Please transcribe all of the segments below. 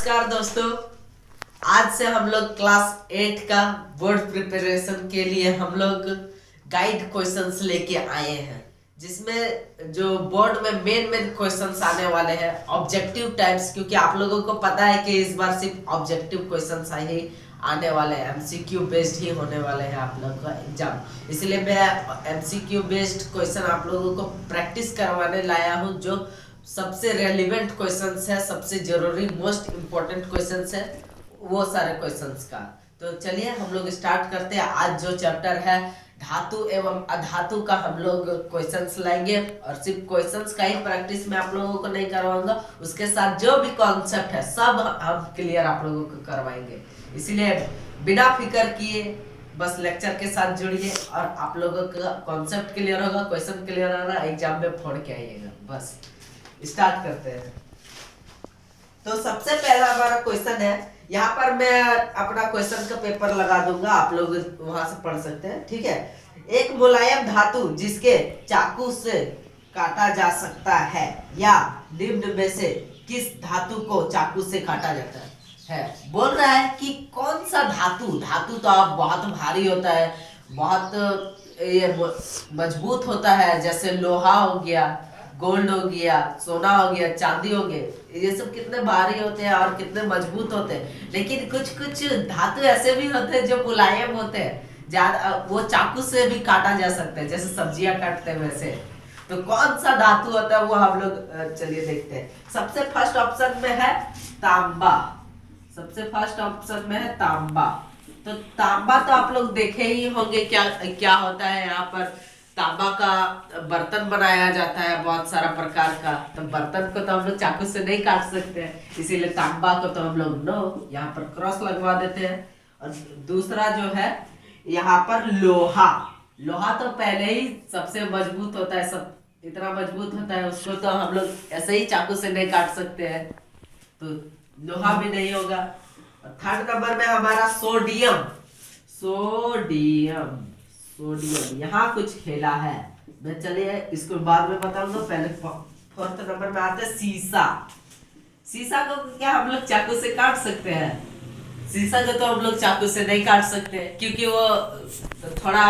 नमस्कार दोस्तों, आज से हम लोग क्लास 8 का बोर्ड प्रिपरेशन के लिए हम लोग गाइड क्वेश्चंस लेके आए हैं, जिसमें जो बोर्ड में मेन क्वेश्चंस आने वाले हैं ऑब्जेक्टिव टाइप्स, क्योंकि आप लोगों को पता है कि इस बार सिर्फ ऑब्जेक्टिव क्वेश्चंस ही आने वाले हैं, एमसीक्यू बेस्ड ही होने वाले हैं आप लोगों का एग्जाम। इसलिए मैं एमसीक्यू बेस्ड क्वेश्चन आप लोगों को प्रैक्टिस करवाने लाया हूँ, जो सबसे रेलिवेंट क्वेश्चंस है, सबसे जरूरी मोस्ट इम्पोर्टेंट क्वेश्चंस है वो सारे क्वेश्चंस का। तो चलिए हम लोग स्टार्ट करते हैं। आज जो चैप्टर है धातु एवं अधातु का हम लोग क्वेश्चंस लाएंगे, और सिर्फ क्वेश्चंस का ही प्रैक्टिस मैं आप लोगों को नहीं करवाऊंगा, उसके साथ जो भी कॉन्सेप्ट है सब हम क्लियर आप लोगों को करवाएंगे। इसीलिए बिना फिक्र किए बस लेक्चर के साथ जुड़िए और आप लोगों का कॉन्सेप्ट क्लियर होगा, क्वेश्चन क्लियर होगा, एग्जाम में फोड़ के आइएगा। बस स्टार्ट करते हैं। तो सबसे पहला हमारा क्वेश्चन है, यहाँ पर मैं अपना क्वेश्चन का पेपर लगा दूंगा, आप लोग वहां से पढ़ सकते हैं, ठीक है। एक मुलायम धातु जिसके चाकू से काटा जा सकता है या निम्न में से किस धातु को चाकू से काटा जाता है। बोल रहा है कि कौन सा धातु तो आप बहुत भारी होता है, बहुत ये मजबूत होता है, जैसे लोहा हो गया, गोल्ड हो गया, सोना हो गया, चांदी हो गए, ये सब कितने भारी होते हैं और कितने मजबूत होते हैं। लेकिन कुछ कुछ धातु ऐसे भी होते हैं जो मुलायम होते हैं, ज्यादा वो चाकू से भी काटा जा सकता है, जैसे सब्जियां काटते हैं वैसे। तो कौन सा धातु होता है वो हम लोग चलिए देखते हैं। सबसे फर्स्ट ऑप्शन में है तांबा। सबसे फर्स्ट ऑप्शन में है तांबा। तो तांबा तो आप लोग देखे ही होंगे क्या क्या होता है। यहाँ पर तांबा का बर्तन बनाया जाता है बहुत सारा प्रकार का, तो बर्तन को तो हम लोग चाकू से नहीं काट सकते हैं, इसीलिए तांबा को तो हम लोग नो यहाँ पर क्रॉस लगवा देते हैं। और दूसरा जो है यहाँ पर लोहा। लोहा तो पहले ही सबसे मजबूत होता है, सब इतना मजबूत होता है, उसको तो हम लोग ऐसे ही चाकू से नहीं काट सकते हैं, तो लोहा भी नहीं होगा। और थर्ड नंबर में हमारा सोडियम। सोडियम सोडियम यहाँ कुछ खेला है, मैं चलिए इसको बाद में बताऊंगा। पहले फोर्थ नंबर में आता है शीशा। शीशा को क्या हम लोग चाकू से काट सकते हैं? शीशा को तो हम लोग चाकू से नहीं काट सकते, क्योंकि वो थोड़ा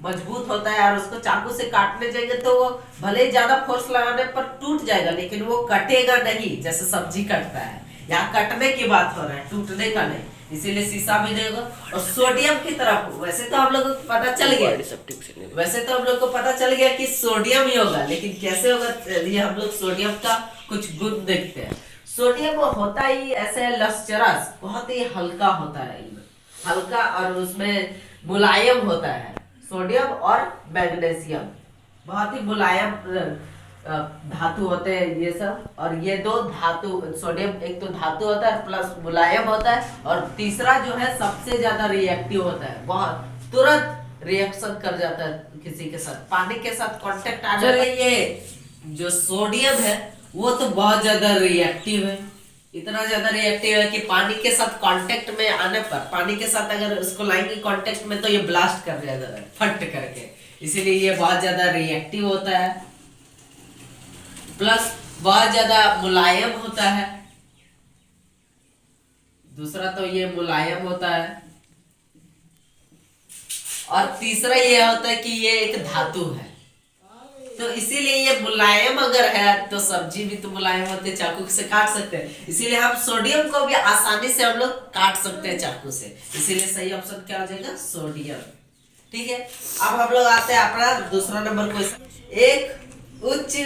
मजबूत होता है, और उसको चाकू से काटने जाएंगे तो वो भले ही ज्यादा फोर्स लगाने पर टूट जाएगा, लेकिन वो कटेगा नहीं जैसे सब्जी कटता है। यहाँ कटने की बात हो रहा है, टूटने का नहीं, इसीलिए शीशा भी नहीं होगा। और सोडियम की तरफ वैसे तो हम लोग को पता चल गया, कि सोडियम ही होगा, लेकिन कैसे होगा ये हम लोग सोडियम का कुछ गुण देखते हैं। सोडियम होता ही ऐसे लश्चरस, बहुत ही हल्का होता है, हल्का, और उसमें मुलायम होता है। सोडियम और मैग्नीशियम बहुत ही मुलायम धातु होते हैं ये सब। और ये दो धातु, सोडियम एक तो धातु होता है प्लस मुलायम होता है, और तीसरा जो है सबसे ज्यादा रिएक्टिव होता है, बहुत तुरंत रिएक्शन कर जाता है किसी के साथ, पानी के साथ कांटेक्ट आने पर। ये जो सोडियम है वो तो बहुत ज्यादा रिएक्टिव है, इतना ज्यादा रिएक्टिव है कि पानी के साथ कांटेक्ट में आने पर, पानी के साथ अगर उसको लाएंगे कांटेक्ट में तो ये ब्लास्ट कर जाएगा फट करके, इसीलिए ये बहुत ज्यादा रिएक्टिव होता है, प्लस बहुत ज्यादा मुलायम होता है। दूसरा तो ये मुलायम होता है, और तीसरा ये होता है कि ये एक धातु है, तो इसीलिए ये मुलायम अगर है तो सब्जी भी तो मुलायम होते हैं, चाकू से काट सकते हैं, इसीलिए हम सोडियम को भी आसानी से हम लोग काट सकते हैं चाकू से, इसीलिए सही ऑप्शन क्या हो जाएगा? सोडियम। ठीक है, अब हम लोग आते हैं अपना दूसरा नंबर क्वेश्चन। एक उच्च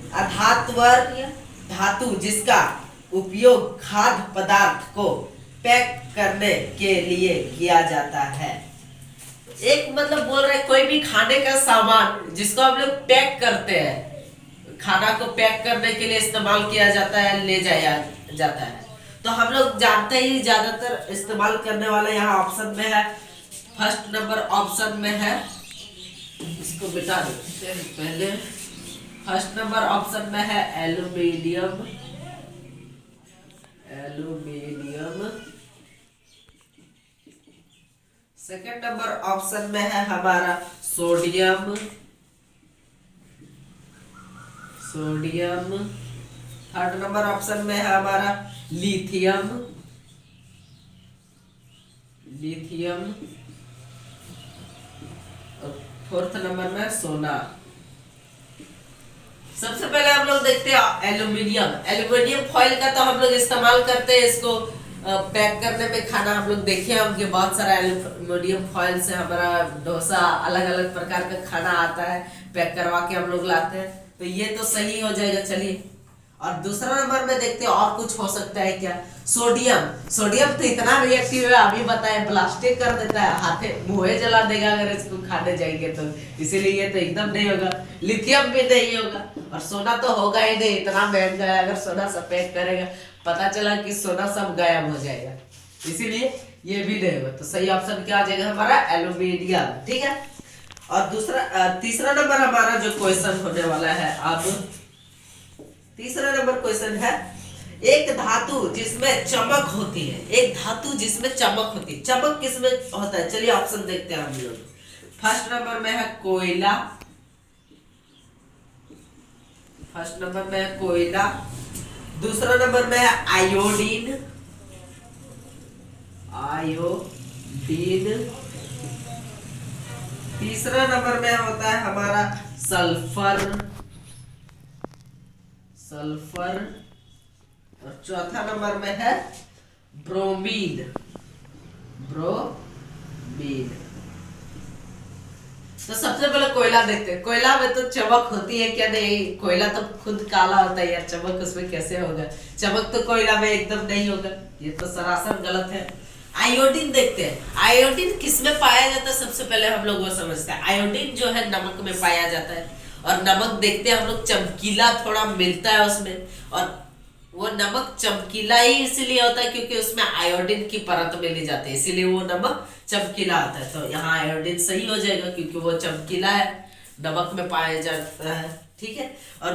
अधात्वर धातु जिसका उपयोग खाद्य पदार्थ को पैक करने के लिए किया जाता है। एक मतलब बोल रहे कोई भी खाने का सामान जिसको हम लोग पैक करते हैं, खाना को पैक करने के लिए इस्तेमाल किया जाता है, ले जाया जाता है, तो हम लोग जानते ही ज्यादातर इस्तेमाल करने वाला यहाँ ऑप्शन में है, फर्स्ट नंबर ऑप्शन में है, इसको बिठा देते हैं पहले। फर्स्ट नंबर ऑप्शन में है एल्यूमिनियम। सेकंड नंबर ऑप्शन में है हमारा सोडियम। थर्ड नंबर ऑप्शन में है हमारा लिथियम, लिथियम। और फोर्थ नंबर में सोना। सबसे पहले हम लोग देखते हैं एल्यूमिनियम। एल्यूमिनियम फॉइल का तो हम लोग इस्तेमाल करते हैं इसको पैक करने में। खाना हम लोग देखे होंगे, बहुत सारा एल्यूमिनियम फॉइल से हमारा डोसा, अलग अलग प्रकार का खाना आता है, पैक करवा के हम लोग लाते हैं। तो ये तो सही हो जाएगा। चलिए, और दूसरा नंबर में देखते हैं और कुछ हो सकता है क्या। सोडियम। सोडियम तो इतना रिएक्टिव है, अभी बताए, प्लास्टिक कर देता है, हाथे मुंह जला देगा अगर इसको खाने जाएंगे तो, इसीलिए ये तो एकदम नहीं होगा। लिथियम भी नहीं होगा, और सोना तो होगा ही नहीं, इतना महंगा है। अगर सोना सब पैक करेगा, पता चला कि सोना सब गायब हो जाएगा, इसीलिए ये भी नहीं होगा। तो सही ऑप्शन क्या आ जाएगा हमारा, एल्यूमिनियम। ठीक है, और तीसरा नंबर हमारा जो क्वेश्चन होने वाला है अब, तीसरा नंबर क्वेश्चन है, एक धातु जिसमें चमक होती है। एक धातु जिसमें चमक होती है, चमक किसमें होता है? चलिए ऑप्शन देखते हैं हम लोग। फर्स्ट नंबर में है कोयला, फर्स्ट नंबर में है कोयला। दूसरा नंबर में है आयोडीन, आयोडीन। तीसरा नंबर में होता है हमारा सल्फर, सल्फर। और चौथा नंबर में है ब्रोमीन, ब्रोमीन। तो सबसे पहले कोयला देखते हैं। कोयला में तो चमक होती है क्या? नहीं, कोयला तो खुद काला होता है यार, चमक उसमें कैसे होगा? चमक तो कोयला में एकदम नहीं होगा, ये तो सरासर गलत है। आयोडीन देखते हैं। आयोडीन किसमें पाया जाता है? सबसे पहले हम लोग वो समझते हैं। आयोडीन जो है नमक में पाया जाता है, और नमक देखते हैं हम लोग चमकीला थोड़ा मिलता है उसमें, और वो नमक चमकीला ही इसलिए होता है क्योंकि उसमें आयोडीन की परत मिली जाती है, इसीलिए वो नमक चमकीला आता है। तो यहाँ आयोडीन सही हो जाएगा क्योंकि वो चमकीला है, नमक में पाया जाता है। ठीक है, और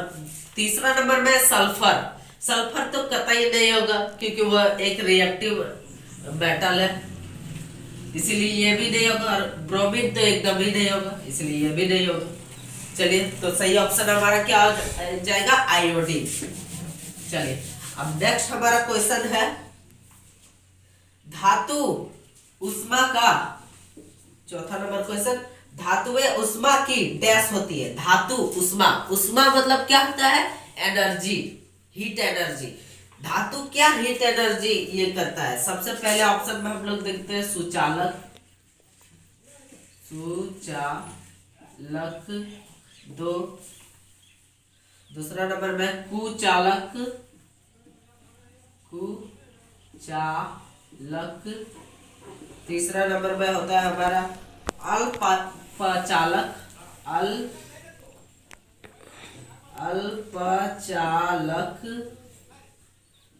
तीसरा नंबर में सल्फर। सल्फर तो कतई नहीं होगा क्योंकि वो एक रिएक्टिव मेटल है, इसीलिए ये भी नहीं होगा। और ब्रोमीन तो एकदम ही नहीं होगा, इसलिए ये भी नहीं होगा। चलिए, तो सही ऑप्शन हमारा क्या हो जाएगा, आयोडीन। चलिए, अब नेक्स्ट हमारा क्वेश्चन है, धातु उष्मा का, चौथा नंबर क्वेश्चन, धातुएं उष्मा की डैश होती है। धातु उष्मा, उष्मा मतलब क्या होता है? Energy, heat energy. धातु क्या हीट एनर्जी ये करता है? सबसे पहले ऑप्शन में हम लोग देखते हैं सुचालक, सुचालक दो। दूसरा नंबर में कुचालक, कुचालक। तीसरा नंबर में होता है हमारा अल्पचालक, अल्पचालक।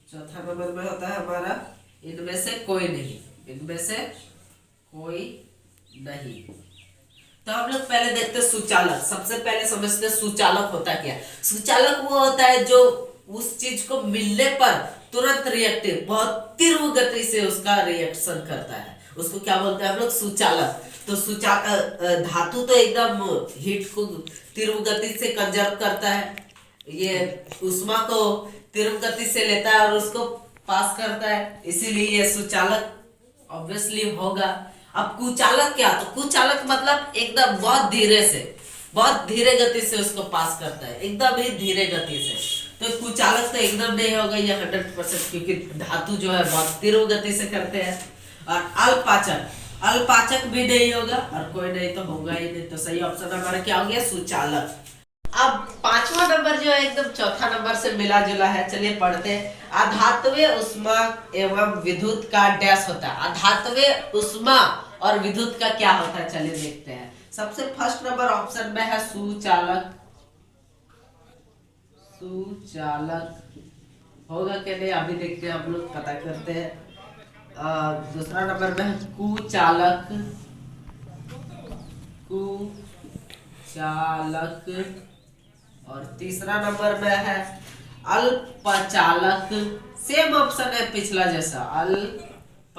चौथा नंबर में होता है हमारा इनमें से कोई नहीं, इनमें से कोई नहीं। तो हम लोग पहले देखते हैं सुचालक। सबसे पहले समझते हैं सुचालक होता क्या। सुचालक वो होता है जो उस चीज को मिलने पर तुरंत रिएक्टिव, बहुत तीव्र गति से उसका रिएक्शन करता है, उसको क्या बोलते हैं हम लोग, सुचालक। तो धातु तो एकदम हीट को तीव्र गति से कंजर्व करता है, ये ऊष्मा को तीव्र गति से लेता है और उसको पास करता है, इसीलिए ये सुचालक ऑब्वियसली होगा। अब कुचालक क्या? तो कुचालक मतलब एकदम बहुत धीरे से, बहुत धीरे गति से उसको पास करता है, एकदम ही धीरे गति से। तो कुचालक तो एकदम नहीं होगा ये 100%, क्योंकि धातु जो है बहुत तीव्र गति से करते हैं। और अल्पपाचक, अल्पपाचक भी नहीं होगा, और कोई नहीं तो होगा ही नहीं। तो सही ऑप्शन हमारा क्या हो गया, सुचालक। अब पांचवा नंबर जो है एकदम चौथा नंबर से मिला जुला है, चलिए पढ़ते हैं। अधात्वीय उष्मा एवं विद्युत का डैश होता है। अधात्वीय उष्मा और विद्युत का क्या होता है, चलिए देखते हैं। सबसे फर्स्ट नंबर ऑप्शन में है सुचालक, सुचालक होगा क्या नहीं अभी देखते हैं, हम लोग पता करते हैं। दूसरा नंबर में है कुचालक, कुचालक। और तीसरा नंबर में है अल्पचालक, सेम ऑप्शन है पिछला जैसा, अल्पचालक।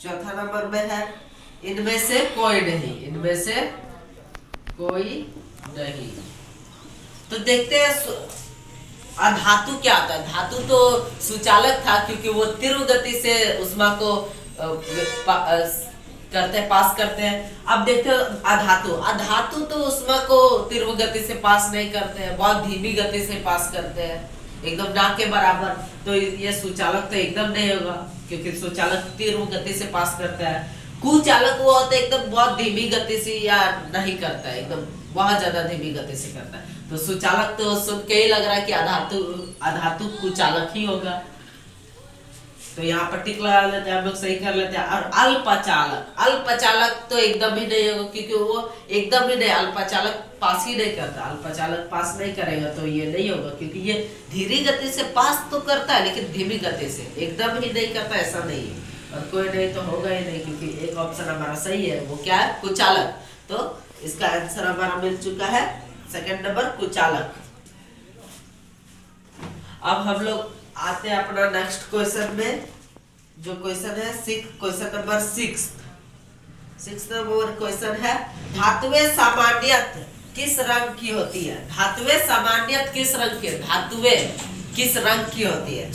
चौथा नंबर में है इनमें से कोई नहीं, इनमें से कोई नहीं। तो देखते हैं अधातु क्या होता है? धातु तो सुचालक था, क्योंकि वो तीव्र गति से उष्मा को करते हैं, पास करते हैं। अब देखते हो अधातु, अधातु तो उष्मा को तीव्र गति से पास नहीं करते हैं, बहुत धीमी गति से पास करते हैं, एकदम ना के बराबर। तो ये सुचालक तो एकदम नहीं होगा, क्योंकि सुचालक तीव्र गति से पास करता है। कुचालक वो होता है एकदम बहुत धीमी गति से या नहीं करता है, एकदम बहुत ज्यादा धीमी गति से करता है। तो सुचालक तो सुन के ही लग रहा है कि अधातु अधातु कुचालक ही होगा। तो यहाँ पर टिक लगा लेते हैं हम लोग, सही कर लेते हैं। और अल्पचालक, अल्पचालक तो एकदम ही नहीं होगा, क्योंकि वो एकदम ही नहीं, अल्पचालक पास ही नहीं करता, अल्पचालक पास नहीं करेगा, तो ये नहीं होगा, क्योंकि ये धीमी गति से पास तो करता है लेकिन धीमी गति से, एकदम ही नहीं करता ऐसा नहीं है। और कोई नहीं तो होगा ही नहीं, क्योंकि एक ऑप्शन हमारा सही है, वो क्या है? कुचालक। तो इसका आंसर हमारा मिल चुका है सेकंड नंबर, कुचालक। अब हम लोग आते हैं अपना नेक्स्ट क्वेश्चन में, जो क्वेश्चन है क्वेश्चन नंबर 6 नंबर क्वेश्चन है, धातुएं सामान्यत किस रंग की होती है? धातुएं सामान्यत किस रंग की, धातुएं किस रंग की होती है?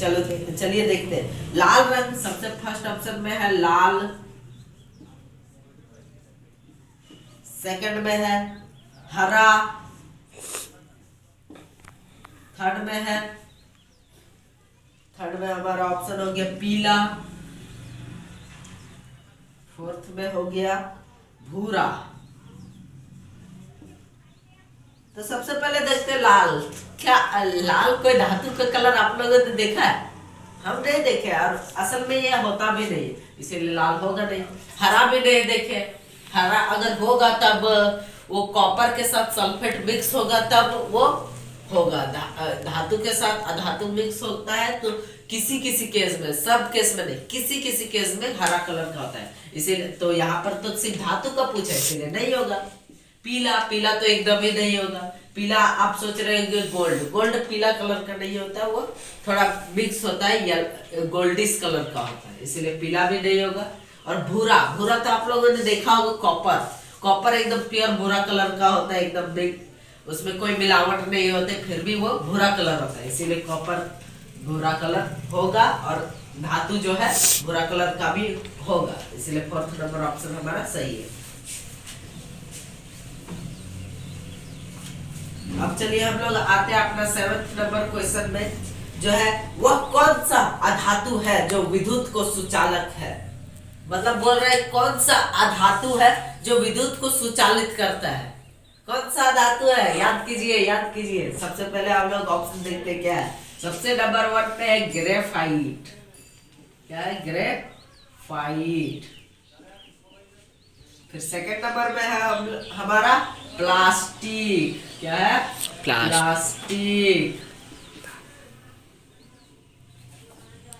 चलिए देखते हैं। लाल रंग सबसे फर्स्ट ऑप्शन में है, लाल। सेकंड में है हरा, थर्ड में हमारा ऑप्शन हो गया पीला, फोर्थ में हो गया भूरा। तो सबसे पहले देखते हैं लाल। क्या लाल कोई धातु का कलर आप लोगों ने देखा है? हम नहीं देखे, और असल में ये होता भी नहीं, इसीलिए लाल होगा नहीं। हरा भी नहीं देखे, हरा अगर होगा तब वो कॉपर के साथ सल्फेट मिक्स होगा तब वो होगा। धातु के साथ अधातु मिक्स होता है तो किसी किसी केस में, सब केस में नहीं, किसी किसी केस में हरा कलर का होता है, इसीलिए तो यहाँ पर तो सिर्फ धातु का पूछा है, इसीलिए नहीं होगा। पीला, पीला तो एकदम ही नहीं होगा। पीला आप सोच रहे हैं गोल्ड, गोल्ड पीला कलर का नहीं होता, वो थोड़ा मिक्स होता है या गोल्डिश कलर का होता है, इसीलिए पीला भी नहीं होगा। और भूरा, भूरा तो आप लोगों ने देखा होगा, कॉपर, कॉपर एकदम प्योर भूरा कलर का होता है, एकदम उसमें कोई मिलावट नहीं होते, फिर भी वो भूरा कलर होता है, इसीलिए कॉपर भूरा कलर होगा। और धातु जो है भूरा कलर का भी होगा, इसीलिए फोर्थ नंबर ऑप्शन हमारा सही है। अब चलिए हम लोग आते हैं अपना 7th नंबर क्वेश्चन में, जो है वह कौन सा अधातु है जो विद्युत को सुचालक है? मतलब बोल रहे हैं कौन सा अधातु है जो विद्युत को सुचालित करता है? कौन सा धातु है? याद कीजिए, याद कीजिए। सबसे पहले हम लोग ऑप्शन देखते क्या है। सबसे नंबर 1 पे है ग्रेफाइट। क्या है? ग्रेफाइट। फिर सेकंड नंबर पे है हमारा प्लास्टिक। क्या है? प्लास्टिक।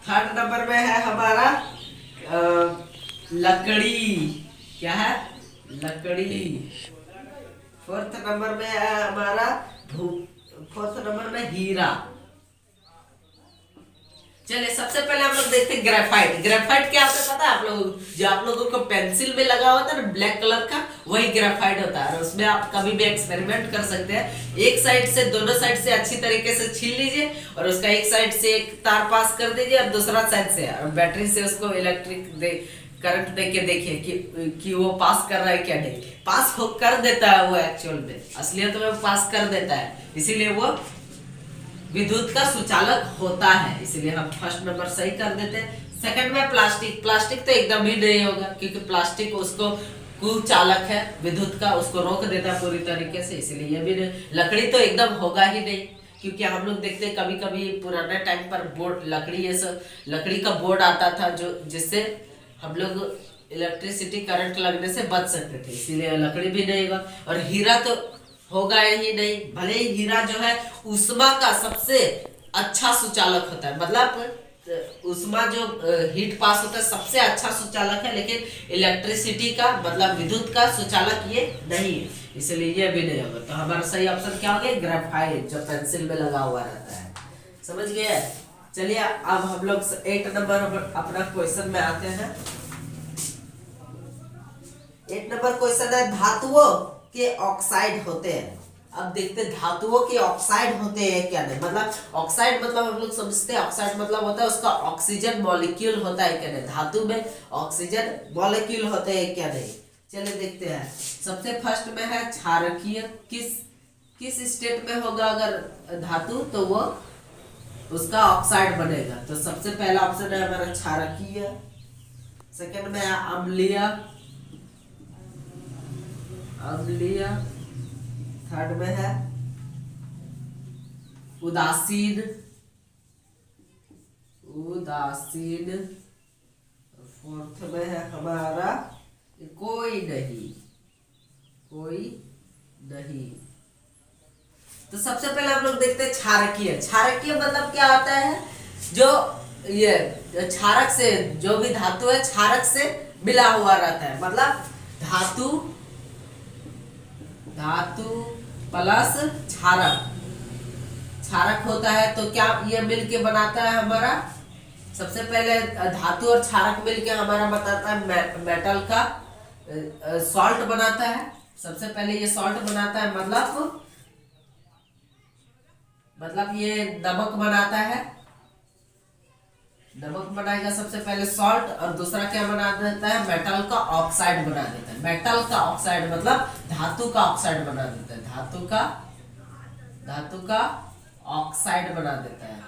थर्ड नंबर में है हमारा लकड़ी। क्या है? लकड़ी। फोर्थ नंबर में है हमारा हीरा। चलिए सबसे पहले हम लोग देखते हैं ग्रेफाइट। ग्रेफाइट क्या होता है पता है आप लोगों को? जो आप लोगों को पेंसिल में लगा होता है ना ब्लैक कलर का, वही ग्रेफाइट होता है। और उसमें आप कभी भी एक्सपेरिमेंट कर सकते हैं। एक साइड से, दोनों साइड से अच्छी तरीके से छील लीजिए और उसका एक साइड से एक तार पास कर दीजिए और दूसरा साइड से, और बैटरी से उसको इलेक्ट्रिक करंट दे के देखिए कि वो पास कर रहा है क्या नहीं। पास कर देता है वो, एक्चुअल में असलियत में पास कर देता है, इसीलिए वो विद्युत का सुचालक होता है, इसीलिए हम फर्स्ट नंबर सही कर देते हैं। सेकंड में प्लास्टिक। प्लास्टिक तो एकदम ही नहीं होगा, क्योंकि प्लास्टिक उसको कुचालक है विद्युत का, उसको रोक देता है पूरी तरीके से, इसीलिए ये भी नहीं। लकड़ी तो एकदम होगा ही नहीं, क्योंकि हम लोग देखते हैं कभी कभी पुराने टाइम पर बोर्ड, लकड़ी, ये सब लकड़ी का बोर्ड आता था जो जिससे हम लोग इलेक्ट्रिसिटी करंट लगने से बच सकते थे, इसीलिए लकड़ी भी नहीं होगा। और हीरा तो होगा ही नहीं। भले ही हीरा जो है ऊष्मा का सबसे अच्छा सुचालक होता है, मतलब ऊष्मा जो हीट पास होता है सबसे अच्छा सुचालक है, लेकिन इलेक्ट्रिसिटी का मतलब विद्युत का सुचालक ये नहीं है, इसलिए ये भी नहीं होगा। तो हमारा सही ऑप्शन क्या हो गया? ग्रेफाइट, जो पेंसिल में लगा हुआ रहता है। समझ गए? चलिए अब हम लोग 8 नंबर अपना क्वेश्चन में आते हैं। 8 नंबर क्वेश्चन है, धातुओं के ऑक्साइड होते हैं। अब देखते हैं धातुओं के ऑक्साइड होते हैं क्या नहीं। मतलब ऑक्साइड मतलब हम लोग समझते हैं, ऑक्साइड मतलब होता है उसका ऑक्सीजन मॉलिक्यूल होता है क्या नहीं, धातु में ऑक्सीजन मॉलिक्यूल होते हैं क्या नहीं। चलिए देखते हैं। सबसे फर्स्ट में है क्षारकीय। किस स्टेट में होगा अगर धातु, तो वो उसका ऑक्साइड बनेगा। तो सबसे पहला ऑप्शन है हमारा क्षारकीय। सेकंड में है अम्लीय। थर्ड में है उदासीन। फोर्थ में है हमारा कोई नहीं। तो सबसे पहले हम लोग देखते हैं क्षारकीय। क्षारकीय मतलब क्या होता है, जो ये क्षारक से, जो भी धातु है क्षारक से मिला हुआ रहता है। मतलब धातु प्लस क्षारक होता है। तो क्या ये मिलके बनाता है हमारा, सबसे पहले धातु और क्षारक मिलके हमारा बताता है मेटल का सॉल्ट बनाता है। सबसे पहले ये सॉल्ट बनाता है, मतलब ये नमक बनाता है। नमक बनाएगा सबसे पहले सॉल्ट, और दूसरा क्या बना देता है, मेटल का ऑक्साइड बना देता है। मेटल का ऑक्साइड मतलब धातु का ऑक्साइड बना देता है। धातु का ऑक्साइड बना देता है।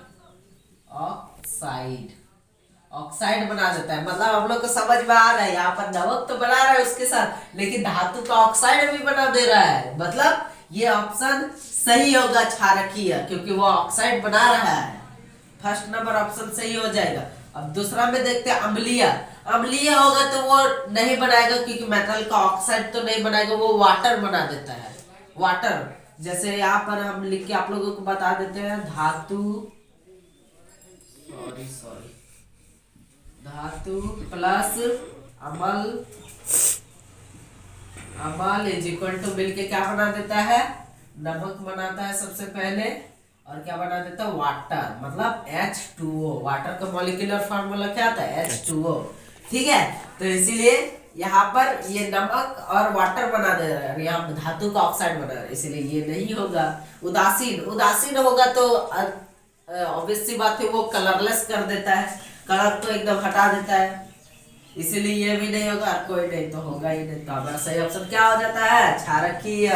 ऑक्साइड बना देता है। मतलब हम लोग को समझ में आ रहा है, यहाँ पर नमक तो बना रहा है उसके साथ, लेकिन धातु का ऑक्साइड भी बना दे रहा है। मतलब ये ऑप्शन सही होगा क्षारकीय, क्योंकि वो ऑक्साइड बना रहा है। फर्स्ट नंबर ऑप्शन सही हो जाएगा। अब दूसरा में देखते हैं अम्लीय। अम्लीय होगा तो वो नहीं बनाएगा, क्योंकि मेटल का ऑक्साइड तो नहीं बनाएगा, वो वाटर बना देता है। वाटर, जैसे यहाँ पर हम लिख के आप लोगों को बता देते हैं, धातु प्लस अमल इज इक्वल टू मिलके क्या बना देता है, नमक बनाता है सबसे पहले, और क्या बना देता है, वाटर। मतलब H2O। वाटर का मॉलिक्यूलर फार्मूला क्या था, H2O। ठीक है, तो इसीलिए यहाँ पर ये नमक और वाटर बना दे रहा है, यहाँ धातु का ऑक्साइड बना रहा है, इसीलिए ये नहीं होगा। उदासीन होगा तो ऑब्वियस सी बात है, वो कलरलेस कर देता है, कलर तो एकदम हटा देता है, इसीलिए ये भी नहीं होगा। कोई नहीं तो होगा ही नहीं। तो हमारा सही ऑप्शन क्या हो जाता है, क्षारकीय।